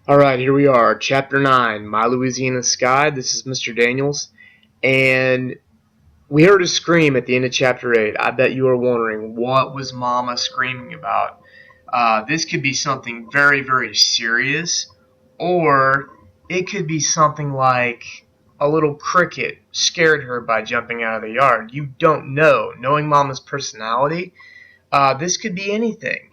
Alright, here we are, Chapter 9, My Louisiana Sky. This is Mr. Daniels, and we heard a scream at the end of Chapter 8. I bet you are wondering, what was Mama screaming about? This could be something very, very serious, or it could be something like a little cricket scared her by jumping out of the yard. You don't know. Knowing Mama's personality, this could be anything.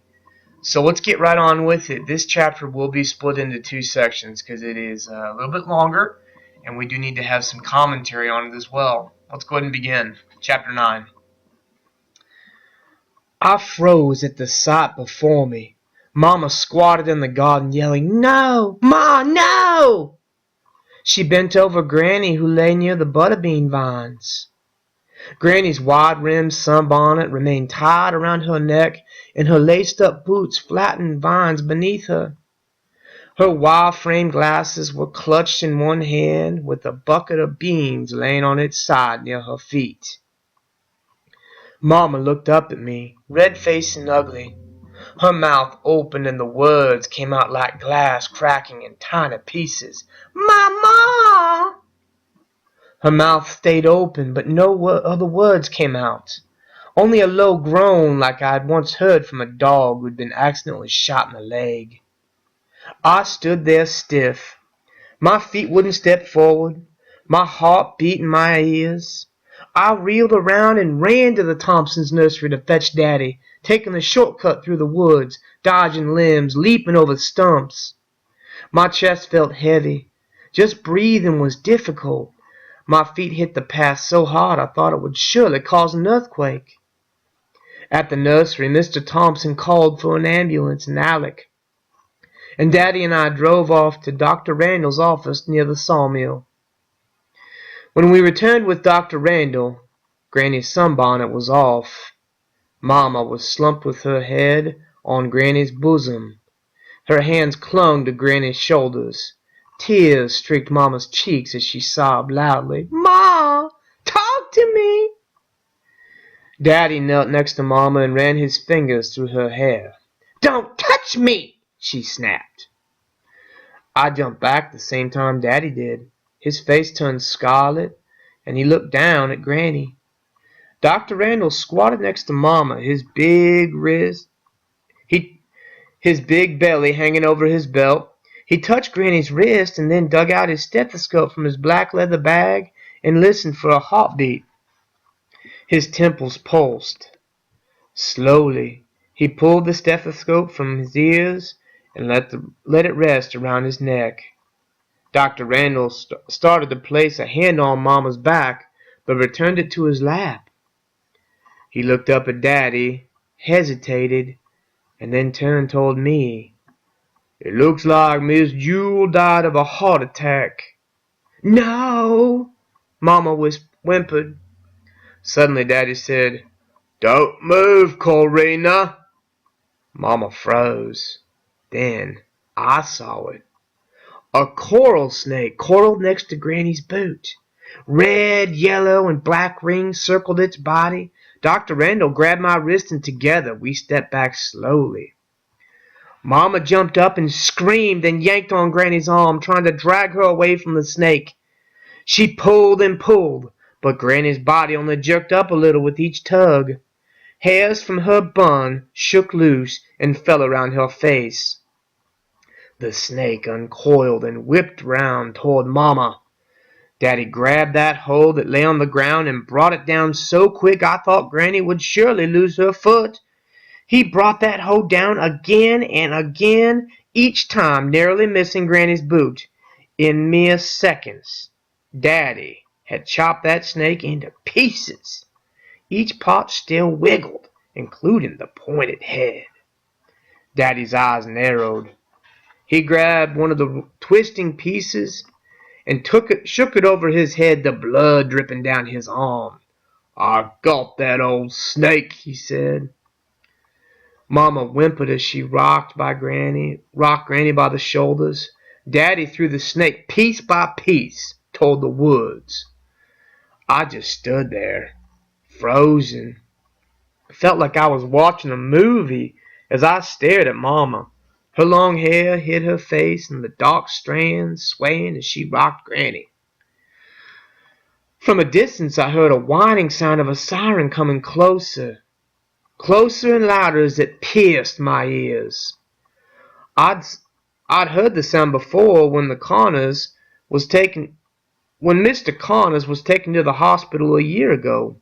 So let's get right on with it. This chapter will be split into two sections because it is a little bit longer, and we do need to have some commentary on it as well. Let's go ahead and begin. Chapter 9. I froze at the sight before me. Mama squatted in the garden yelling, "No! Ma, no!" She bent over Granny, who lay near the butterbean vines. Granny's wide-rimmed sunbonnet remained tied around her neck, and her laced-up boots flattened vines beneath her. Her wire-framed glasses were clutched in one hand, with a bucket of beans laying on its side near her feet. Mama looked up at me, red-faced and ugly. Her mouth opened and the words came out like glass cracking in tiny pieces. "Mama!" Her mouth stayed open, but no other words came out. Only a low groan like I had once heard from a dog who had been accidentally shot in the leg. I stood there stiff. My feet wouldn't step forward. My heart beat in my ears. I reeled around and ran to the Thompsons' nursery to fetch Daddy, taking the shortcut through the woods, dodging limbs, leaping over stumps. My chest felt heavy. Just breathing was difficult. My feet hit the path so hard I thought it would surely cause an earthquake. At the nursery, Mr. Thompson called for an ambulance and Alec, and Daddy and I drove off to Dr. Randall's office near the sawmill. When we returned with Dr. Randall, Granny's sunbonnet was off. Mama was slumped with her head on Granny's bosom. Her hands clung to Granny's shoulders. Tears streaked Mama's cheeks as she sobbed loudly, "Ma, talk to me!" Daddy knelt next to Mama and ran his fingers through her hair. "Don't touch me!" she snapped. I jumped back the same time Daddy did. His face turned scarlet, and he looked down at Granny. Dr. Randall squatted next to Mama, his big belly hanging over his belt. He touched Granny's wrist and then dug out his stethoscope from his black leather bag and listened for a heartbeat. His temples pulsed. Slowly, he pulled the stethoscope from his ears and let it rest around his neck. Dr. Randall started to place a hand on Mama's back, but returned it to his lap. He looked up at Daddy, hesitated, and then turned toward me. "It looks like Miss Jewel died of a heart attack." "No," Mama whimpered. Suddenly Daddy said, "Don't move, Corina." Mama froze. Then I saw it. A coral snake coiled next to Granny's boot. Red, yellow, and black rings circled its body. Dr. Randall grabbed my wrist and together we stepped back slowly. Mama jumped up and screamed and yanked on Granny's arm, trying to drag her away from the snake. She pulled and pulled, but Granny's body only jerked up a little with each tug. Hairs from her bun shook loose and fell around her face. The snake uncoiled and whipped round toward Mama. Daddy grabbed that hoe that lay on the ground and brought it down so quick I thought Granny would surely lose her foot. He brought that hoe down again and again, each time narrowly missing Granny's boot. In mere seconds, Daddy had chopped that snake into pieces. Each part still wiggled, including the pointed head. Daddy's eyes narrowed. He grabbed one of the twisting pieces and shook it over his head, the blood dripping down his arm. "I got that old snake," he said. Mama whimpered as she rocked Granny by the shoulders. Daddy threw the snake piece by piece toward the woods. I just stood there, frozen. It felt like I was watching a movie as I stared at Mama. Her long hair hid her face, and the dark strands swaying as she rocked Granny. From a distance I heard a whining sound of a siren coming closer, closer and louder as it pierced my ears. I'd I'd heard the sound before when Mr. Connors was taken to the hospital a year ago.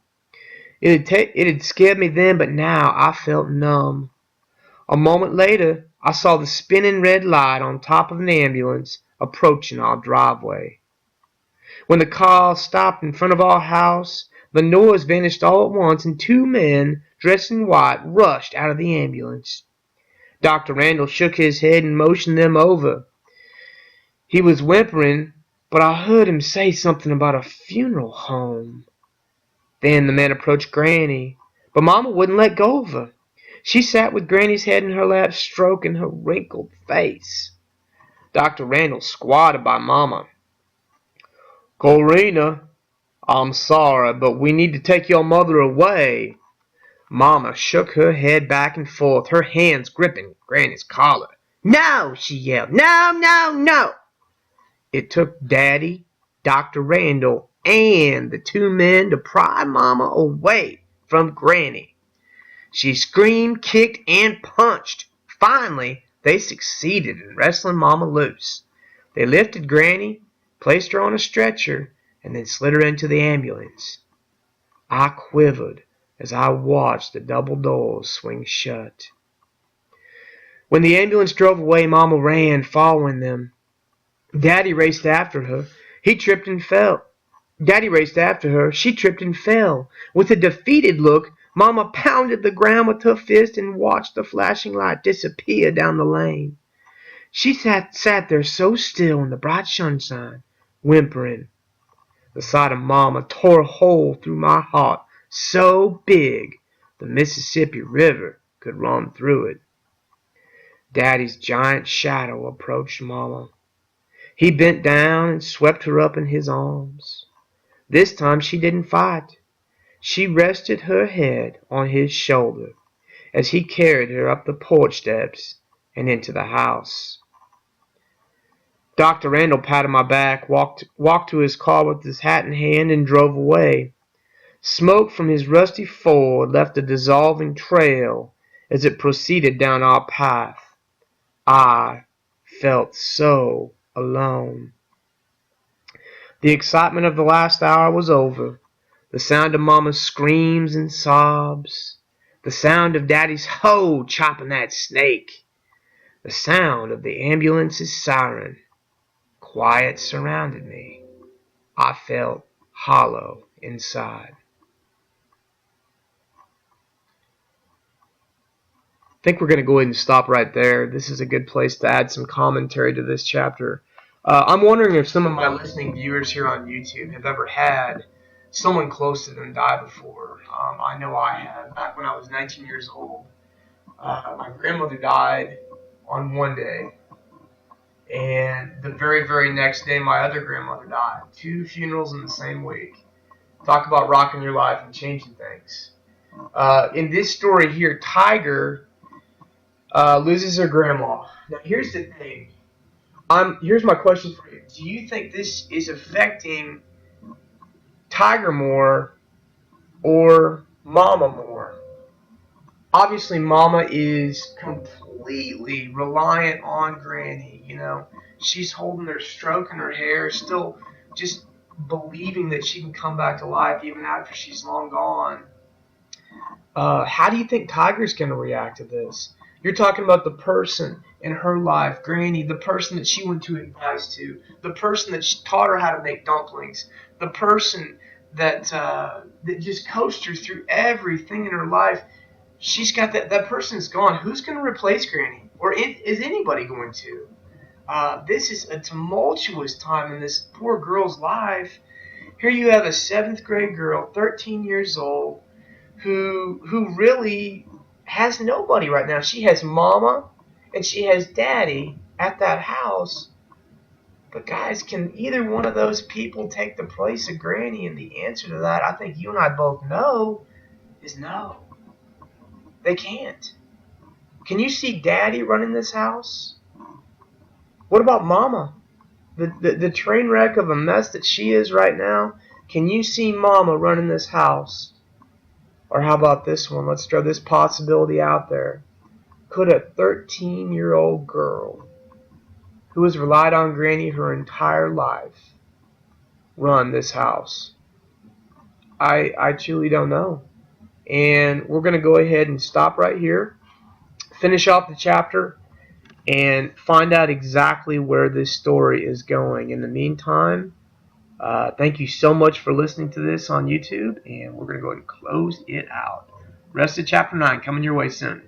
It had scared me then, but now I felt numb. A moment later, I saw the spinning red light on top of an ambulance approaching our driveway. When the car stopped in front of our house, the noise vanished all at once, and two men dressed in white rushed out of the ambulance. Dr. Randall shook his head and motioned them over. He was whimpering, but I heard him say something about a funeral home. Then the man approached Granny, but Mama wouldn't let go of her. She sat with Granny's head in her lap, stroking her wrinkled face. Dr. Randall squatted by Mama. "Corina, I'm sorry, but we need to take your mother away." Mama shook her head back and forth, her hands gripping Granny's collar. "No!" she yelled. "No, no, no!" It took Daddy, Dr. Randall, and the two men to pry Mama away from Granny. She screamed, kicked, and punched. Finally, they succeeded in wrestling Mama loose. They lifted Granny, placed her on a stretcher, and then slid her into the ambulance. I quivered as I watched the double doors swing shut. When the ambulance drove away, Mama ran, following them. Daddy raced after her. He tripped and fell. Daddy raced after her. She tripped and fell. With a defeated look, Mama pounded the ground with her fist and watched the flashing light disappear down the lane. She sat there so still in the bright sunshine, whimpering. The sight of Mama tore a hole through my heart so big the Mississippi River could run through it. Daddy's giant shadow approached Mama. He bent down and swept her up in his arms. This time she didn't fight. She rested her head on his shoulder as he carried her up the porch steps and into the house. Dr. Randall patted my back, walked to his car with his hat in hand, and drove away. Smoke from his rusty Ford left a dissolving trail as it proceeded down our path. I felt so alone. The excitement of the last hour was over. The sound of Mama's screams and sobs. The sound of Daddy's hoe chopping that snake. The sound of the ambulance's siren. Quiet surrounded me. I felt hollow inside. I think we're going to go ahead and stop right there. This is a good place to add some commentary to this chapter. I'm wondering if some of my listening viewers here on YouTube have ever had someone close to them die before. I know I have. Back when I was 19 years old, my grandmother died on one day, and the very, very next day, my other grandmother died. Two funerals in the same week. Talk about rocking your life and changing things. In this story here, Tiger loses her grandma. Now, here's the thing. Here's my question for you. Do you think this is affecting Tiger more or Mama more? Obviously, Mama is completely reliant on Granny. She's holding her, stroking her hair, still just believing that she can come back to life even after she's long gone. How do you think Tiger's going to react to this? You're talking about the person in her life, Granny, the person that she went to advice to, the person that taught her how to make dumplings, the person that just coached her through everything in her life. She's got that person's gone. Who's going to replace Granny? Or is anybody going to? This is a tumultuous time in this poor girl's life. Here you have a 7th grade girl, 13 years old, who really has nobody right now. She has Mama and she has Daddy at that house. But guys, can either one of those people take the place of Granny? And the answer to that, I think you and I both know, is no. They can't. Can you see Daddy running this house? What about Mama? The train wreck of a mess that she is right now. Can you see Mama running this house? Or how about this one? Let's throw this possibility out there. Could a 13-year-old girl who has relied on Granny her entire life run this house? I truly don't know. And we're going to go ahead and stop right here, finish off the chapter, and find out exactly where this story is going. In the meantime, thank you so much for listening to this on YouTube, and we're going to go ahead and close it out. Rest of chapter 9 coming your way soon.